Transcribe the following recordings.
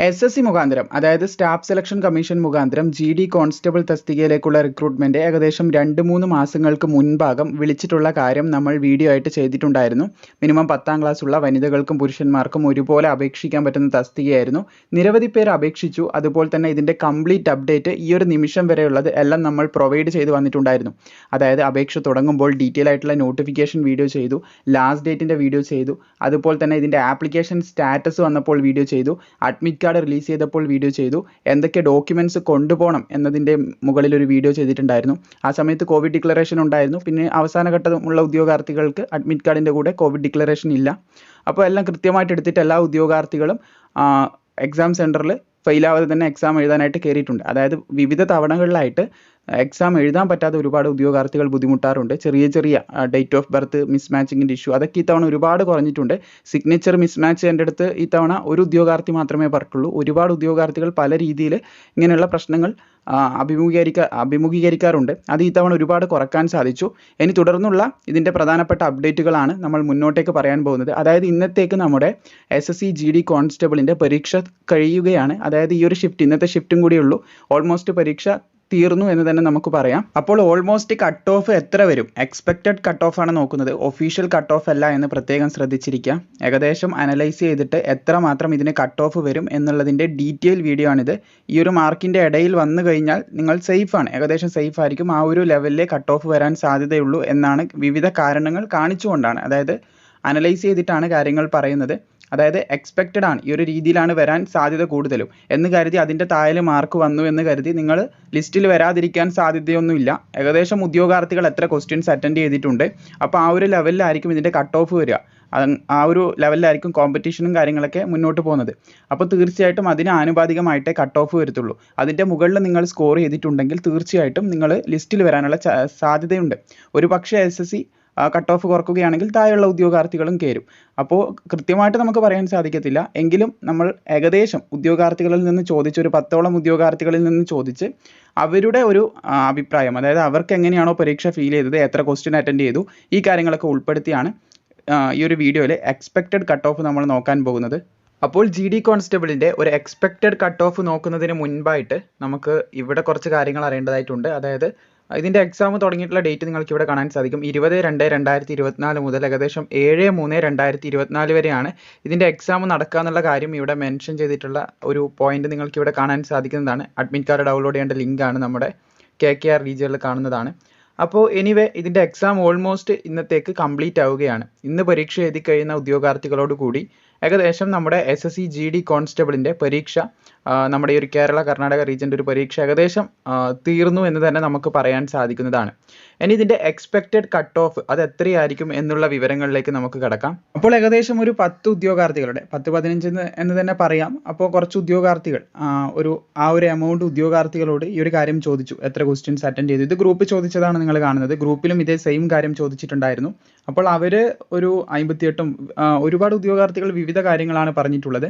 SSC മുഖാന്തരം അതായത് staff selection commission മുഖാന്തരം GD കോൺസ്റ്റബിൾ തസ്തികയിലേക്കുള്ള റിക്രൂട്ട്മെന്റ് ഏകദേശം 2-3 മാസങ്ങൾക്ക് മുൻപാകം വിളിച്ചിട്ടുള്ള കാര്യം നമ്മൾ വീഡിയോ ആയിട്ട് ചെയ്തിട്ടുണ്ടായിരുന്നു. മിനിമം 10ാം ക്ലാസ് ഉള്ള വനിതകൾക്കും പുരുഷന്മാർക്കും ഒരുപോലെ അപേക്ഷിക്കാൻ പറ്റുന്ന തസ്തികയായിരുന്നു. നിരവധി പേർ അപേക്ഷിച്ചു. അതുപോലെ തന്നെ ഇതിന്റെ കംപ്ലീറ്റ് അപ്ഡേറ്റ് ഈ ഒരു നിമിഷം വരെയുള്ളത് എല്ലാം നമ്മൾ പ്രൊവൈഡ് ചെയ്ത് വന്നിട്ടുണ്ടായിരുന്നു. അതായത് അപേക്ഷ തുടങ്ങുമ്പോൾ ഡീറ്റെയിൽ ആയിട്ടുള്ള നോട്ടിഫിക്കേഷൻ വീഡിയോ ചെയ്തു, ലാസ്റ്റ് ഡേറ്റിന്റെ വീഡിയോ ചെയ്തു, അതുപോലെ തന്നെ ഇതിന്റെ ആപ്ലിക്കേഷൻ സ്റ്റാറ്റസ് വന്നപ്പോൾ വീഡിയോ ചെയ്തു, അഡ്മിറ്റ് കാർഡ് റിലീസ് ചെയ്തപ്പോൾ വീഡിയോ ചെയ്തു, എന്തൊക്കെ ഡോക്യുമെന്റ്സ് കൊണ്ടുപോകണം എന്നതിൻ്റെ മുകളിൽ ഒരു വീഡിയോ ചെയ്തിട്ടുണ്ടായിരുന്നു. ആ സമയത്ത് കോവിഡ് ഡിക്ലറേഷൻ ഉണ്ടായിരുന്നു. പിന്നെ അവസാന ഘട്ടമുള്ള ഉദ്യോഗാർത്ഥികൾക്ക് അഡ്മിറ്റ് കാർഡിൻ്റെ കൂടെ കോവിഡ് ഡിക്ലറേഷൻ ഇല്ല. അപ്പോൾ എല്ലാം കൃത്യമായിട്ട് എടുത്തിട്ട് എല്ലാ ഉദ്യോഗാർത്ഥികളും എക്സാം സെൻറ്ററിൽ ഫെയിലാവാതെ തന്നെ എക്സാം എഴുതാനായിട്ട് കയറിയിട്ടുണ്ട്. അതായത് വിവിധ തവണകളിലായിട്ട് എക്സാം എഴുതാൻ പറ്റാത്ത ഒരുപാട് ഉദ്യോഗാർത്ഥികൾ ബുദ്ധിമുട്ടാറുണ്ട്. ചെറിയ ചെറിയ ഡേറ്റ് ഓഫ് ബർത്ത് മിസ്മാച്ചിങ്ങിൻ്റെ ഇഷ്യൂ അതൊക്കെ ഇത്തവണ ഒരുപാട് കുറഞ്ഞിട്ടുണ്ട്. സിഗ്നേച്ചർ മിസ്മാച്ച് എൻ്റെ അടുത്ത് ഇത്തവണ ഒരു ഉദ്യോഗാർത്ഥി മാത്രമേ പറഞ്ഞുള്ളൂ. ഒരുപാട് ഉദ്യോഗാർത്ഥികൾ പല രീതിയിൽ ഇങ്ങനെയുള്ള പ്രശ്നങ്ങൾ അഭിമുഖീകരിക്കാറുണ്ട്. അത് ഇത്തവണ ഒരുപാട് കുറക്കാൻ സാധിച്ചു. ഇനി തുടർന്നുള്ള ഇതിൻ്റെ പ്രധാനപ്പെട്ട അപ്ഡേറ്റുകളാണ് നമ്മൾ മുന്നോട്ടേക്ക് പറയാൻ പോകുന്നത്. അതായത് ഇന്നത്തേക്ക് നമ്മുടെ SSC GD കോൺസ്റ്റബിളിൻ്റെ പരീക്ഷ കഴിയുകയാണ്. അതായത് ഈ ഒരു ഷിഫ്റ്റ് ഇന്നത്തെ ഷിഫ്റ്റും കൂടിയുള്ളൂ. ഓൾമോസ്റ്റ് പരീക്ഷ തീർന്നു എന്ന് തന്നെ നമുക്ക് പറയാം. അപ്പോൾ ഓൾമോസ്റ്റ് കട്ട് ഓഫ് എത്ര വരും? എക്സ്പെക്റ്റഡ് കട്ട് ഓഫ് ആണ് നോക്കുന്നത്, ഒഫീഷ്യൽ കട്ട് ഓഫ് അല്ല എന്ന് പ്രത്യേകം ശ്രദ്ധിച്ചിരിക്കുക. ഏകദേശം അനലൈസ് ചെയ്തിട്ട് എത്രമാത്രം ഇതിന് കട്ട് ഓഫ് വരും എന്നുള്ളതിൻ്റെ ഡീറ്റെയിൽ വീഡിയോ ആണിത്. ഈ ഒരു മാർക്കിൻ്റെ ഇടയിൽ വന്നു കഴിഞ്ഞാൽ നിങ്ങൾ സേഫാണ്, ഏകദേശം സേഫ് ആയിരിക്കും. ആ ഒരു ലെവലിലെ കട്ട് ഓഫ് വരാൻ സാധ്യതയുള്ളൂ എന്നാണ് വിവിധ കാരണങ്ങൾ കാണിച്ചുകൊണ്ടാണ്, അതായത് അനലൈസ് ചെയ്തിട്ടാണ് കാര്യങ്ങൾ പറയുന്നത്. അതായത് എക്സ്പെക്റ്റഡ് ആണ്, ഈ ഒരു രീതിയിലാണ് വരാൻ സാധ്യത കൂടുതലും എന്ന് കരുതി അതിൻ്റെ താഴെ മാർക്ക് വന്നു എന്ന് കരുതി നിങ്ങൾ ലിസ്റ്റിൽ വരാതിരിക്കാൻ സാധ്യതയൊന്നുമില്ല. ഏകദേശം ഉദ്യോഗാർത്ഥികൾ എത്ര ക്വസ്റ്റ്യൻസ് അറ്റൻഡ് ചെയ്തിട്ടുണ്ട്, അപ്പോൾ ആ ഒരു ലെവലിലായിരിക്കും ഇതിൻ്റെ കട്ട് ഓഫ് വരിക. ആ ഒരു ലെവലിലായിരിക്കും കോമ്പറ്റീഷനും കാര്യങ്ങളൊക്കെ മുന്നോട്ട് പോകുന്നത്. അപ്പോൾ തീർച്ചയായിട്ടും അതിന് ആനുപാതികമായിട്ടേ കട്ട് ഓഫ് വരത്തുള്ളൂ. അതിൻ്റെ മുകളിൽ നിങ്ങൾ സ്കോർ ചെയ്തിട്ടുണ്ടെങ്കിൽ തീർച്ചയായിട്ടും നിങ്ങൾ ലിസ്റ്റിൽ വരാനുള്ള സാധ്യതയുണ്ട്. ഒരു പക്ഷേ SSC കട്ട് ഓഫ് കുറക്കുകയാണെങ്കിൽ താഴെയുള്ള ഉദ്യോഗാർത്ഥികളും കയറും. അപ്പോൾ കൃത്യമായിട്ട് നമുക്ക് പറയാൻ സാധിക്കത്തില്ല. എങ്കിലും നമ്മൾ ഏകദേശം ഉദ്യോഗാർത്ഥികളിൽ നിന്ന് ചോദിച്ച് ഒരു 10ഓളം ഉദ്യോഗാർത്ഥികളിൽ നിന്ന് ചോദിച്ച് അവരുടെ ഒരു അഭിപ്രായം, അതായത് അവർക്ക് എങ്ങനെയാണോ പരീക്ഷ ഫീൽ ചെയ്തത്, എത്ര ക്വസ്റ്റ്യൻ അറ്റൻഡ് ചെയ്തു, ഈ കാര്യങ്ങളൊക്കെ ഉൾപ്പെടുത്തിയാണ് ഈ ഒരു വീഡിയോയിൽ എക്സ്പെക്റ്റഡ് കട്ട് ഓഫ് നമ്മൾ നോക്കാൻ പോകുന്നത്. അപ്പോൾ GD കോൺസ്റ്റബിളിൻ്റെ ഒരു എക്സ്പെക്റ്റഡ് കട്ട് ഓഫ് നോക്കുന്നതിന് മുൻപായിട്ട് നമുക്ക് ഇവിടെ കുറച്ച് കാര്യങ്ങൾ അറിയേണ്ടതായിട്ടുണ്ട്. അതായത് ഇതിൻ്റെ എക്സാം തുടങ്ങിയിട്ടുള്ള ഡേറ്റ് നിങ്ങൾക്ക് ഇവിടെ കാണാൻ സാധിക്കും. 20/2/2024 മുതൽ ഏകദേശം 7/3/2024 വരെയാണ് ഇതിൻ്റെ എക്സാം നടക്കുക എന്നുള്ള കാര്യം ഇവിടെ മെൻഷൻ ചെയ്തിട്ടുള്ള ഒരു പോയിന്റ് നിങ്ങൾക്ക് ഇവിടെ കാണാൻ സാധിക്കുന്നതാണ്. അഡ്മിറ്റ് കാർഡ് ഡൗൺലോഡ് ചെയ്യേണ്ട ലിങ്കാണ് നമ്മുടെ KKR റീജിയനിൽ കാണുന്നതാണ്. അപ്പോൾ എനിവേ ഇതിൻ്റെ എക്സാം ഓൾമോസ്റ്റ് ഇന്നത്തേക്ക് കംപ്ലീറ്റ് ആവുകയാണ്. ഇന്ന് പരീക്ഷ എഴുതി കഴിയുന്ന ഉദ്യോഗാർത്ഥികളോട് കൂടി ഏകദേശം നമ്മുടെ SSC GD കോൺസ്റ്റബിളിൻ്റെ പരീക്ഷ, നമ്മുടെ ഈ ഒരു കേരള കർണാടക റീജിയൻ്റെ ഒരു പരീക്ഷ ഏകദേശം തീർന്നു എന്ന് തന്നെ നമുക്ക് പറയാൻ സാധിക്കുന്നതാണ്. ഇനി ഇതിൻ്റെ എക്സ്പെക്റ്റഡ് കട്ട് ഓഫ് അത് എത്രയായിരിക്കും എന്നുള്ള വിവരങ്ങളിലേക്ക് നമുക്ക് കിടക്കാം. അപ്പോൾ ഏകദേശം ഒരു 10 ഉദ്യോഗാർത്ഥികളുടെ 10-15 എന്ന് തന്നെ പറയാം. അപ്പോൾ കുറച്ച് ഉദ്യോഗാർത്ഥികൾ ആ ഒരു എമൗണ്ട് ഉദ്യോഗാർത്ഥികളോട് ഈ ഒരു കാര്യം ചോദിച്ചു, എത്ര ക്വസ്റ്റ്യൻസ് അറ്റൻഡ് ചെയ്തു. ഇത് ഗ്രൂപ്പ് ചോദിച്ചതാണ് നിങ്ങൾ കാണുന്നത്. ഗ്രൂപ്പിലും ഇതേ സെയിം കാര്യം ചോദിച്ചിട്ടുണ്ടായിരുന്നു. അപ്പോൾ അവർ ഒരു 58 ഒരുപാട് ഉദ്യോഗാർത്ഥികൾ വിവിധ കാര്യങ്ങളാണ് പറഞ്ഞിട്ടുള്ളത്.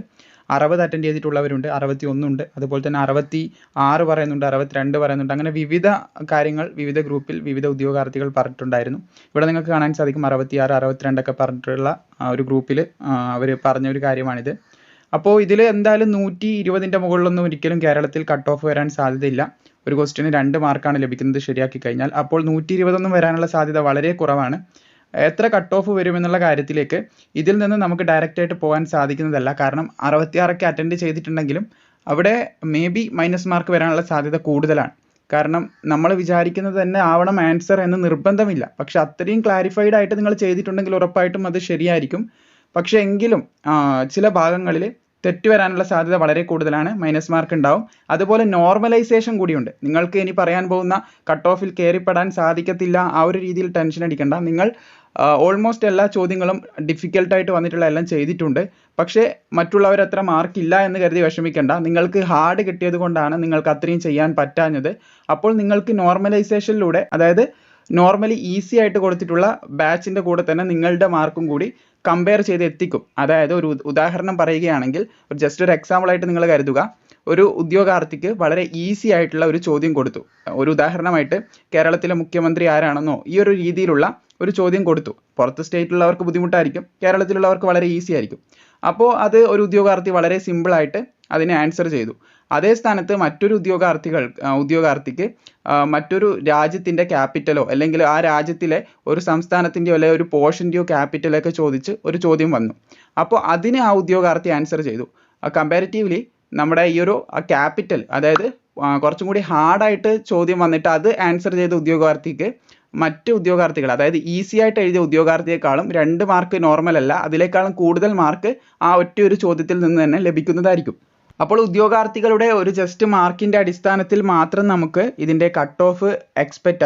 60 അറ്റൻഡ് ചെയ്തിട്ടുള്ളവരുണ്ട്, 61 ഉണ്ട്, അതുപോലെ തന്നെ 66 പറയുന്നുണ്ട്, 62 പറയുന്നുണ്ട്. അങ്ങനെ വിവിധ കാര്യങ്ങൾ വിവിധ ഗ്രൂപ്പിൽ വിവിധ ഉദ്യോഗാർത്ഥികൾ പറഞ്ഞിട്ടുണ്ടായിരുന്നു. ഇവിടെ നിങ്ങൾക്ക് കാണാൻ സാധിക്കും 66, 62 ഒക്കെ പറഞ്ഞിട്ടുള്ള ഒരു ഗ്രൂപ്പിൽ അവർ പറഞ്ഞ ഒരു കാര്യമാണിത്. അപ്പോൾ ഇതിൽ എന്തായാലും 120ൻ്റെ മുകളിലൊന്നും ഒരിക്കലും കേരളത്തിൽ കട്ട് ഓഫ് വരാൻ സാധ്യതയില്ല. ഒരു ക്വസ്റ്റ്യന് 2 മാർക്കാണ് ലഭിക്കുന്നത് ശരിയാക്കി കഴിഞ്ഞാൽ. അപ്പോൾ 120 വരാനുള്ള സാധ്യത വളരെ കുറവാണ്. എത്ര കട്ട് ഓഫ് വരുമെന്നുള്ള കാര്യത്തിലേക്ക് ഇതിൽ നിന്ന് നമുക്ക് ഡയറക്റ്റ് ആയിട്ട് പോകാൻ സാധിക്കുന്നതല്ല. കാരണം 66 അറ്റൻഡ് ചെയ്തിട്ടുണ്ടെങ്കിലും അവിടെ മേ ബി മൈനസ് മാർക്ക് വരാനുള്ള സാധ്യത കൂടുതലാണ്. കാരണം നമ്മൾ വിചാരിക്കുന്നത് തന്നെ ആവണം ആൻസർ എന്ന് നിർബന്ധമില്ല. പക്ഷെ അത്രയും ക്ലാരിഫൈഡ് ആയിട്ട് നിങ്ങൾ ചെയ്തിട്ടുണ്ടെങ്കിൽ ഉറപ്പായിട്ടും അത് ശരിയായിരിക്കും. പക്ഷെ എങ്കിലും ചില ഭാഗങ്ങളിൽ തെറ്റ് വരാനുള്ള സാധ്യത വളരെ കൂടുതലാണ്, മൈനസ് മാർക്ക് ഉണ്ടാവും. അതുപോലെ നോർമലൈസേഷൻ കൂടിയുണ്ട്. നിങ്ങൾക്ക് ഇനി പറയാൻ പോകുന്ന കട്ട് ഓഫിൽ കയറിപ്പെടാൻ സാധിക്കത്തില്ല, ആ ഒരു രീതിയിൽ ടെൻഷൻ അടിക്കണ്ട. നിങ്ങൾ ഓൾമോസ്റ്റ് എല്ലാ ചോദ്യങ്ങളും ഡിഫിക്കൽട്ടായിട്ട് വന്നിട്ടുള്ള എല്ലാം ചെയ്തിട്ടുണ്ട്. പക്ഷേ മറ്റുള്ളവർ അത്ര മാർക്കില്ല എന്ന് കരുതി വിഷമിക്കേണ്ട. നിങ്ങൾക്ക് ഹാർഡ് കിട്ടിയത് കൊണ്ടാണ് നിങ്ങൾക്ക് അത്രയും ചെയ്യാൻ പറ്റാഞ്ഞത്. അപ്പോൾ നിങ്ങൾക്ക് നോർമലൈസേഷനിലൂടെ, അതായത് നോർമലി ഈസി ആയിട്ട് കൊടുത്തിട്ടുള്ള ബാച്ചിൻ്റെ കൂടെ തന്നെ നിങ്ങളുടെ മാർക്കും കൂടി കമ്പയർ ചെയ്ത് എത്തിക്കും. അതായത് ഒരു ഉദാഹരണം പറയുകയാണെങ്കിൽ, ജസ്റ്റ് ഒരു എക്സാമ്പിളായിട്ട് നിങ്ങൾ കരുതുക, ഒരു ഉദ്യോഗാർത്ഥിക്ക് വളരെ ഈസി ആയിട്ടുള്ള ഒരു ചോദ്യം കൊടുത്തു. ഒരു ഉദാഹരണമായിട്ട് കേരളത്തിലെ മുഖ്യമന്ത്രി ആരാണെന്നോ ഈ ഒരു രീതിയിലുള്ള ഒരു ചോദ്യം കൊടുത്തു. പുറത്ത് സ്റ്റേറ്റിലുള്ളവർക്ക് ബുദ്ധിമുട്ടായിരിക്കും, കേരളത്തിലുള്ളവർക്ക് വളരെ ഈസി ആയിരിക്കും. അപ്പോൾ അത് ഒരു ഉദ്യോഗാർത്ഥി വളരെ സിമ്പിളായിട്ട് അതിന് ആൻസർ ചെയ്തു. അതേ സ്ഥാനത്ത് മറ്റൊരു ഉദ്യോഗാർത്ഥിക്ക് മറ്റൊരു രാജ്യത്തിൻ്റെ ക്യാപിറ്റലോ അല്ലെങ്കിൽ ആ രാജ്യത്തിലെ ഒരു സംസ്ഥാനത്തിൻ്റെയോ അല്ലെങ്കിൽ ഒരു പോർഷൻ്റെയോ ക്യാപിറ്റലൊക്കെ ചോദിച്ച് ഒരു ചോദ്യം വന്നു. അപ്പോൾ അതിന് ആ ഉദ്യോഗാർത്ഥി ആൻസർ ചെയ്തു. കമ്പാരിറ്റീവ്ലി നമ്മുടെ ഈ ഒരു ക്യാപിറ്റൽ, അതായത് കുറച്ചും കൂടി ഹാർഡായിട്ട് ചോദ്യം വന്നിട്ട് അത് ആൻസർ ചെയ്ത ഉദ്യോഗാർത്ഥിക്ക് മറ്റ് ഉദ്യോഗാർത്ഥികൾ, അതായത് ഈസി ആയിട്ട് എഴുതിയ ഉദ്യോഗാർത്ഥിയെക്കാളും 2 മാർക്ക് നോർമൽ അല്ല, അതിനേക്കാളും കൂടുതൽ മാർക്ക് ആ ഒറ്റ ഒരു ചോദ്യത്തിൽ നിന്ന് തന്നെ ലഭിക്കുന്നതായിരിക്കും. അപ്പോൾ ഉദ്യോഗാർത്ഥികളുടെ ഒരു ജസ്റ്റ് മാർക്കിൻ്റെ അടിസ്ഥാനത്തിൽ മാത്രം നമുക്ക് ഇതിൻ്റെ കട്ട് ഓഫ്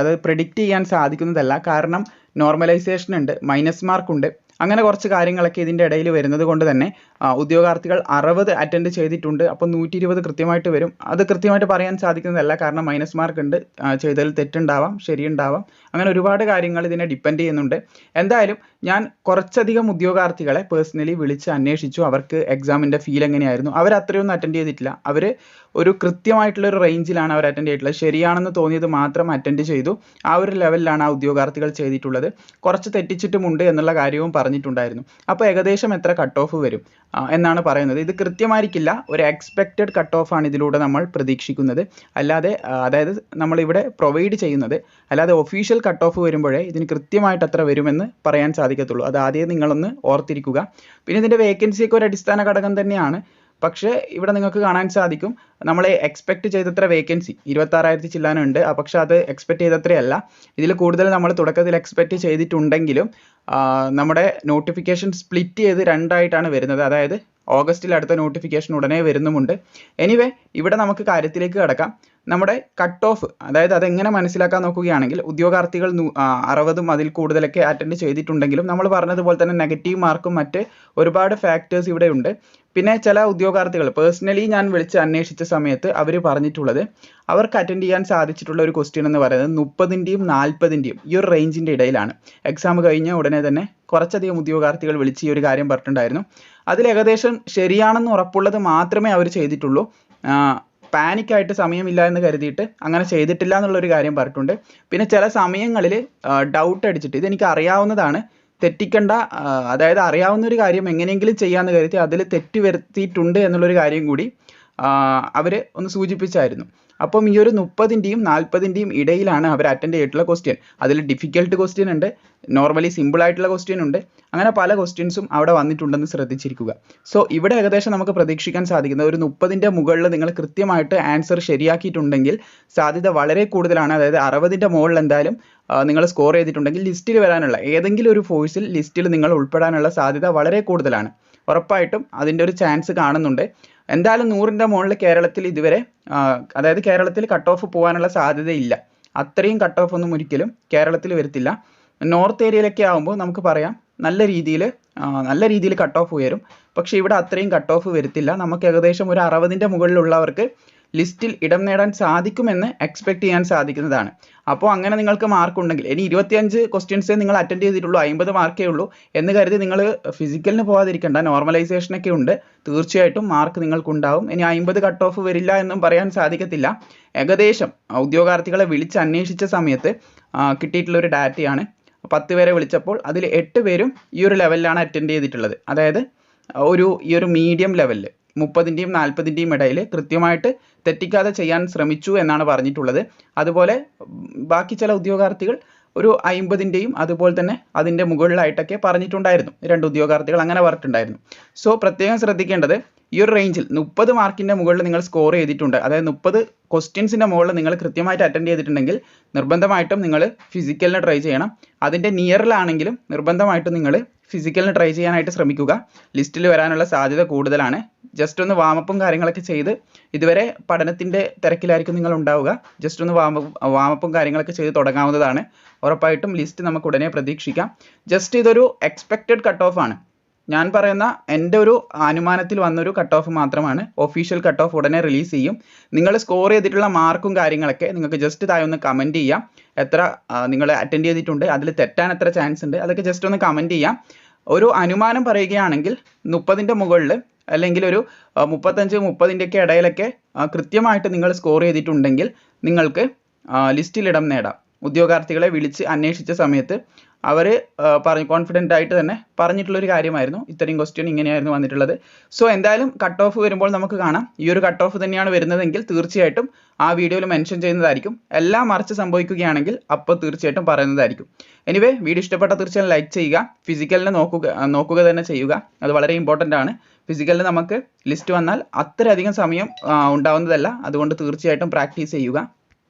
അത് പ്രെഡിക്റ്റ് ചെയ്യാൻ സാധിക്കുന്നതല്ല. കാരണം നോർമലൈസേഷൻ ഉണ്ട്, മൈനസ് മാർക്ക് ഉണ്ട്, അങ്ങനെ കുറച്ച് കാര്യങ്ങളൊക്കെ ഇതിൻ്റെ ഇടയിൽ വരുന്നത് കൊണ്ട് തന്നെ ഉദ്യോഗാർത്ഥികൾ 60 അറ്റൻഡ് ചെയ്തിട്ടുണ്ട്. അപ്പോൾ 120 കൃത്യമായിട്ട് വരും. അത് കൃത്യമായിട്ട് പറയാൻ സാധിക്കുന്നതല്ല, കാരണം മൈനസ് മാർക്ക് ഉണ്ട്, ചെയ്തതിൽ തെറ്റുണ്ടാവാം, ശരിയുണ്ടാവാം, അങ്ങനെ ഒരുപാട് കാര്യങ്ങൾ ഇതിനെ ഡിപ്പെൻഡ് ചെയ്യുന്നുണ്ട്. എന്തായാലും ഞാൻ കുറച്ചധികം ഉദ്യോഗാർത്ഥികളെ പേഴ്സണലി വിളിച്ച് അന്വേഷിച്ചു, അവർക്ക് എക്സാമിൻ്റെ ഫീൽ എങ്ങനെയായിരുന്നു. അവർ അത്രയൊന്നും അറ്റൻഡ് ചെയ്തിട്ടില്ല. അവർ ഒരു കൃത്യമായിട്ടുള്ളൊരു റേഞ്ചിലാണ് അവർ അറ്റൻഡ് ചെയ്തിട്ടുള്ളത്. ശരിയാണെന്ന് തോന്നിയത് മാത്രം അറ്റൻഡ് ചെയ്തു. ആ ഒരു ലെവലിലാണ് ആ ഉദ്യോഗാർത്ഥികൾ ചെയ്തിട്ടുള്ളത്. കുറച്ച് തെറ്റിച്ചിട്ടുമുണ്ട് എന്നുള്ള കാര്യവും പറഞ്ഞിട്ടുണ്ടായിരുന്നു. അപ്പോൾ ഏകദേശം എത്ര കട്ട് ഓഫ് വരും എന്നാണ് പറയുന്നത്. ഇത് കൃത്യമായിരിക്കില്ല, ഒരു എക്സ്പെക്റ്റഡ് കട്ട് ഓഫ് ആണ് ഇതിലൂടെ നമ്മൾ പ്രതീക്ഷിക്കുന്നത്. അല്ലാതെ അതായത് നമ്മളിവിടെ പ്രൊവൈഡ് ചെയ്യുന്നത്, അല്ലാതെ ഒഫീഷ്യൽ കട്ട് ഓഫ് വരുമ്പോഴേ ഇതിന് കൃത്യമായിട്ട് എത്ര വരുമെന്ന് പറയാൻ സാധിക്കത്തുള്ളൂ. അത് ആദ്യം നിങ്ങളൊന്ന് ഓർത്തിരിക്കുക. പിന്നെ ഇതിൻ്റെ വേക്കൻസിയൊക്കെ ഒരു അടിസ്ഥാന ഘടകം തന്നെയാണ്. പക്ഷേ ഇവിടെ നിങ്ങൾക്ക് കാണാൻ സാധിക്കും, നമ്മൾ എക്സ്പെക്ട് ചെയ്തത്ര വേക്കൻസി 26,000 ചില്ലാനുണ്ട്. പക്ഷേ അത് എക്സ്പെക്ട് ചെയ്തത്രയല്ല. ഇതിൽ കൂടുതൽ നമ്മൾ തുടക്കത്തിൽ എക്സ്പെക്ട് ചെയ്തിട്ടുണ്ടെങ്കിലും നമ്മുടെ നോട്ടിഫിക്കേഷൻ സ്പ്ലിറ്റ് ചെയ്ത് 2 ആയിട്ടാണ് വരുന്നത്. അതായത് ഓഗസ്റ്റിൽ അടുത്ത നോട്ടിഫിക്കേഷൻ ഉടനെ വരുന്നുമുണ്ട്. എനിവേ, ഇവിടെ നമുക്ക് കാര്യത്തിലേക്ക് കടക്കാം. നമ്മുടെ കട്ട് ഓഫ്, അതായത് അതെങ്ങനെ മനസ്സിലാക്കാൻ നോക്കുകയാണെങ്കിൽ, ഉദ്യോഗാർത്ഥികൾ 60ഉം അതിൽ കൂടുതലൊക്കെ അറ്റൻഡ് ചെയ്തിട്ടുണ്ടെങ്കിലും നമ്മൾ പറഞ്ഞതുപോലെ തന്നെ നെഗറ്റീവ് മാർക്കും മറ്റ് ഒരുപാട് ഫാക്ടേഴ്സ് ഇവിടെ ഉണ്ട്. പിന്നെ ചില ഉദ്യോഗാർത്ഥികൾ പേഴ്സണലി ഞാൻ വിളിച്ച് അന്വേഷിച്ച സമയത്ത് അവർ പറഞ്ഞിട്ടുള്ളത്, അവർക്ക് അറ്റൻഡ് ചെയ്യാൻ സാധിച്ചിട്ടുള്ള ഒരു ക്വസ്റ്റ്യൻ എന്ന് പറയുന്നത് 30ൻ്റെയും 40ൻ്റെയും ഈ ഒരു റേഞ്ചിൻ്റെ ഇടയിലാണ്. എക്സാം കഴിഞ്ഞ ഉടനെ തന്നെ കുറച്ചധികം ഉദ്യോഗാർത്ഥികൾ വിളിച്ച് ഈ ഒരു കാര്യം പറഞ്ഞിട്ടുണ്ടായിരുന്നു. അതിൽ ഏകദേശം ശരിയാണെന്ന് ഉറപ്പുള്ളത് മാത്രമേ അവർ ചെയ്തിട്ടുള്ളൂ. പാനിക്കായിട്ട് സമയമില്ല എന്ന് കരുതിയിട്ട് അങ്ങനെ ചെയ്തിട്ടില്ല എന്നുള്ളൊരു കാര്യം പറഞ്ഞിട്ടുണ്ട്. പിന്നെ ചില സമയങ്ങളിൽ ഡൗട്ട് അടിച്ചിട്ട് ഇതെനിക്ക് അറിയാവുന്നതാണ്, തെറ്റിക്കണ്ട, അതായത് അറിയാവുന്ന ഒരു കാര്യം എങ്ങനെയെങ്കിലും ചെയ്യാമെന്ന് കരുതി അതിൽ തെറ്റ് വരുത്തിയിട്ടുണ്ട് എന്നുള്ളൊരു കാര്യം കൂടി അവർ ഒന്ന് സൂചിപ്പിച്ചായിരുന്നു. അപ്പം ഈ ഒരു 30ൻ്റെയും 40ൻ്റെയും ഇടയിലാണ് അവർ അറ്റൻഡ് ചെയ്തിട്ടുള്ള ക്വസ്റ്റ്യൻ. അതിൽ ഡിഫിക്കൽട്ട് ക്വസ്റ്റ്യൻ ഉണ്ട്, നോർമലി സിമ്പിൾ ആയിട്ടുള്ള ക്വസ്റ്റ്യൻ ഉണ്ട്, അങ്ങനെ പല ക്വസ്റ്റ്യൻസും അവിടെ വന്നിട്ടുണ്ടെന്ന് ശ്രദ്ധിച്ചിരിക്കുക. സോ ഇവിടെ ഏകദേശം നമുക്ക് പ്രതീക്ഷിക്കാൻ സാധിക്കുന്നത് ഒരു 30ൻ്റെ മുകളിൽ നിങ്ങൾ കൃത്യമായിട്ട് ആൻസർ ശരിയാക്കിയിട്ടുണ്ടെങ്കിൽ സാധ്യത വളരെ കൂടുതലാണ്. അതായത് 60ൻ്റെ മുകളിൽ എന്തായാലും നിങ്ങൾ സ്കോർ ചെയ്തിട്ടുണ്ടെങ്കിൽ ലിസ്റ്റിൽ വരാനുള്ള ഏതെങ്കിലും ഒരു ഫോഴ്സിൽ ലിസ്റ്റിൽ നിങ്ങൾ ഉൾപ്പെടാനുള്ള സാധ്യത വളരെ കൂടുതലാണ്. ഉറപ്പായിട്ടും അതിൻ്റെ ഒരു ചാൻസ് കാണുന്നുണ്ട്. എന്തായാലും 100ൻ്റെ മുകളിൽ കേരളത്തിൽ ഇതുവരെ, അതായത് കേരളത്തിൽ കട്ട് ഓഫ് പോകാനുള്ള സാധ്യതയില്ല. അത്രയും കട്ട് ഓഫ് ഒന്നും ഒരിക്കലും കേരളത്തിൽ വരത്തില്ല. നോർത്ത് ഏരിയയിലൊക്കെ ആകുമ്പോൾ നമുക്ക് പറയാം നല്ല രീതിയിൽ കട്ട് ഓഫ് ഉയരും. പക്ഷേ ഇവിടെ അത്രയും കട്ട് ഓഫ് വരത്തില്ല. നമുക്ക് ഏകദേശം ഒരു 60ൻ്റെ മുകളിലുള്ളവർക്ക് ലിസ്റ്റിൽ ഇടം നേടാൻ സാധിക്കുമെന്ന് എക്സ്പെക്ട് ചെയ്യാൻ സാധിക്കുന്നതാണ്. അപ്പോൾ അങ്ങനെ നിങ്ങൾക്ക് മാർക്ക് ഉണ്ടെങ്കിൽ, ഇനി 25 ക്വസ്റ്റ്യൻസേ നിങ്ങൾ അറ്റൻഡ് ചെയ്തിട്ടുള്ളൂ, 50 മാർക്കേ ഉള്ളൂ എന്ന് കരുതി നിങ്ങൾ ഫിസിക്കലിന് പോകാതിരിക്കേണ്ട. നോർമലൈസേഷനൊക്കെ ഉണ്ട്, തീർച്ചയായിട്ടും മാർക്ക് നിങ്ങൾക്കുണ്ടാവും. ഇനി 50 കട്ട് ഓഫ് വരില്ല എന്നും പറയാൻ സാധിക്കത്തില്ല. ഏകദേശം ഉദ്യോഗാർത്ഥികളെ വിളിച്ച് അന്വേഷിച്ച സമയത്ത് കിട്ടിയിട്ടുള്ളൊരു ഡാറ്റയാണ്. 10 പേരെ വിളിച്ചപ്പോൾ അതിൽ 8 പേരും ഈ ഒരു ലെവലിലാണ് അറ്റൻഡ് ചെയ്തിട്ടുള്ളത്. അതായത് ഈ ഒരു മീഡിയം ലെവലിൽ 30ൻ്റെയും 40ൻ്റെയും ഇടയിൽ കൃത്യമായിട്ട് തെറ്റിക്കാതെ ചെയ്യാൻ ശ്രമിച്ചു എന്നാണ് പറഞ്ഞിട്ടുള്ളത്. അതുപോലെ ബാക്കി ചില ഉദ്യോഗാർത്ഥികൾ ഒരു 50ൻ്റെയും അതുപോലെ തന്നെ അതിൻ്റെ മുകളിലായിട്ടൊക്കെ പറഞ്ഞിട്ടുണ്ടായിരുന്നു. 2 ഉദ്യോഗാർത്ഥികൾ അങ്ങനെ പറഞ്ഞിട്ടുണ്ടായിരുന്നു. സോ പ്രത്യേകം ശ്രദ്ധിക്കേണ്ടത്, ഈ ഒരു റേഞ്ചിൽ 30 മാർക്കിൻ്റെ മുകളിൽ നിങ്ങൾ സ്കോർ ചെയ്തിട്ടുണ്ട്, അതായത് 30 ക്വസ്റ്റ്യൻസിൻ്റെ മുകളിൽ നിങ്ങൾ കൃത്യമായിട്ട് അറ്റൻഡ് ചെയ്തിട്ടുണ്ടെങ്കിൽ നിർബന്ധമായിട്ടും നിങ്ങൾ ഫിസിക്കലിന് ട്രൈ ചെയ്യണം. അതിൻ്റെ നിയറിലാണെങ്കിലും നിർബന്ധമായിട്ടും നിങ്ങൾ ഫിസിക്കലിന് ട്രൈ ചെയ്യാനായിട്ട് ശ്രമിക്കുക. ലിസ്റ്റിൽ വരാനുള്ള സാധ്യത കൂടുതലാണ്. ജസ്റ്റ് ഒന്ന് വാമപ്പും കാര്യങ്ങളൊക്കെ ചെയ്ത്, ഇതുവരെ പഠനത്തിൻ്റെ തിരക്കിലായിരിക്കും നിങ്ങൾ ഉണ്ടാവുക, ജസ്റ്റ് ഒന്ന് വാമപ്പും കാര്യങ്ങളൊക്കെ ചെയ്ത് തുടങ്ങാവുന്നതാണ്. ഉറപ്പായിട്ടും ലിസ്റ്റ് നമുക്ക് ഉടനെ പ്രതീക്ഷിക്കാം. ജസ്റ്റ് ഇതൊരു എക്സ്പെക്റ്റഡ് കട്ട് ഓഫ് ആണ്. ഞാൻ പറയുന്ന എൻ്റെ ഒരു അനുമാനത്തിൽ വന്നൊരു കട്ട് ഓഫ് മാത്രമാണ്. ഒഫീഷ്യൽ കട്ട് ഓഫ് ഉടനെ റിലീസ് ചെയ്യും. നിങ്ങൾ സ്കോർ ചെയ്തിട്ടുള്ള മാർക്കും കാര്യങ്ങളൊക്കെ നിങ്ങൾക്ക് ജസ്റ്റ് താഴെ ഒന്ന് കമൻറ്റ് ചെയ്യാം. എത്ര നിങ്ങൾ അറ്റൻഡ് ചെയ്തിട്ടുണ്ട്, അതിൽ തെറ്റാൻ എത്ര ചാൻസ് ഉണ്ട്, അതൊക്കെ ജസ്റ്റ് ഒന്ന് കമൻറ്റ് ചെയ്യാം. ഒരു അനുമാനം പറയുകയാണെങ്കിൽ 30ൻ്റെ മുകളിൽ അല്ലെങ്കിൽ ഒരു 35-30ൻ്റെയൊക്കെ ഇടയിലൊക്കെ കൃത്യമായിട്ട് നിങ്ങൾ സ്കോർ ചെയ്തിട്ടുണ്ടെങ്കിൽ നിങ്ങൾക്ക് ലിസ്റ്റിൽ ഇടം നേടാം. ഉദ്യോഗാർത്ഥികളെ വിളിച്ച് അന്വേഷിച്ച സമയത്ത് അവർ കോൺഫിഡൻ്റ് ആയിട്ട് തന്നെ പറഞ്ഞിട്ടുള്ളൊരു കാര്യമായിരുന്നു. ഇത്രയും ക്വസ്റ്റ്യൻ ഇങ്ങനെയായിരുന്നു വന്നിട്ടുള്ളത്. സോ എന്തായാലും കട്ട് ഓഫ് വരുമ്പോൾ നമുക്ക് കാണാം. ഈ ഒരു കട്ട് ഓഫ് തന്നെയാണ് വരുന്നതെങ്കിൽ തീർച്ചയായിട്ടും ആ വീഡിയോയിൽ മെൻഷൻ ചെയ്യുന്നതായിരിക്കും. എല്ലാം മറിച്ച് സംഭവിക്കുകയാണെങ്കിൽ അപ്പോൾ തീർച്ചയായിട്ടും പറയുന്നതായിരിക്കും. എനിവേ വീഡിയോ ഇഷ്ടപ്പെട്ട തീർച്ചയായും ലൈക്ക് ചെയ്യുക. ഫിസിക്കലിന് നോക്കുക തന്നെ ചെയ്യുക. അത് വളരെ ഇമ്പോർട്ടൻ്റ് ആണ്. ഫിസിക്കലിന് നമുക്ക് ലിസ്റ്റ് വന്നാൽ അത്രയധികം സമയം ഉണ്ടാവുന്നതല്ല. അതുകൊണ്ട് തീർച്ചയായിട്ടും പ്രാക്ടീസ് ചെയ്യുക.